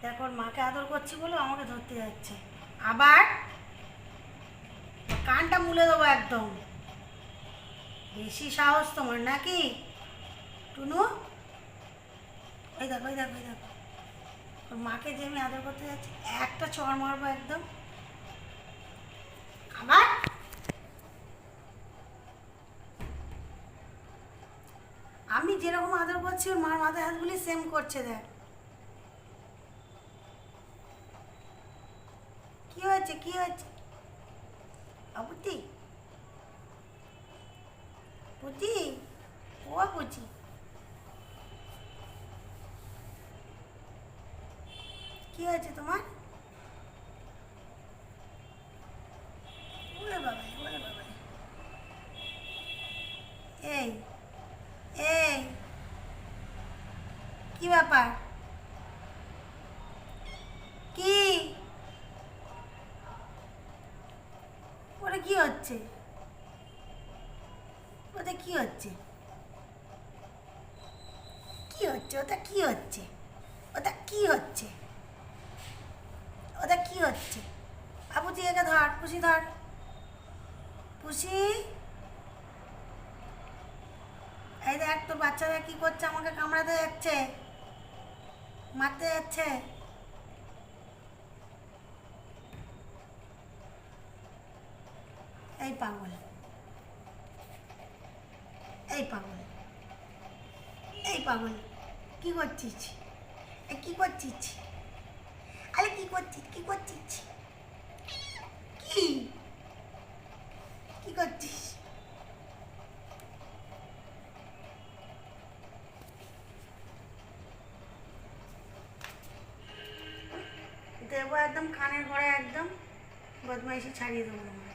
দেখো ওর মাকে আদর করছি বলে আমাকে ধরতে যাচ্ছে। আবার কানটা মুলে দেবো একদম। বেশি সাহস তোমার নাকি টুনু? ওই দেখো ওই দেখো ওই দেখো, ওর মাকে যে আমি আদর করতে যাচ্ছি একটা চড় মারবো একদম। আবার আমি যেরকম আদর করছি ওর মার মাথায় হাতগুলি সেম করছে। দেখ কি হয়েছে কি হয়েছে? পুচি পুচি, ও পুচি, কি হয়েছে তোমার? ওরে বাবা ওরে বাবা, এই এই কি ব্যাপার? কি ওরে কি হচ্ছে? ওটা কি হচ্ছে? কি হচ্ছে ওটা? কি হচ্ছে ওটা? কি হচ্ছে ওটা? কি হচ্ছে? আপুজি একে ধর, পুষি ধর, পুষি। এই দেখ তোর বাচ্চারা কি করছে, আমাকে কামড়াতে যাচ্ছে, মারতে যাচ্ছে। এই পাগল, এই পাগল, এই পাগল, কি করছিস? এ কি করছিস? আরে কি করছিস? কি করছিস? কি কি করছিস? দেবো একদম কানের গোড়ায়, একদম বদমাইশি ছাড়িয়ে দেবো তোমার।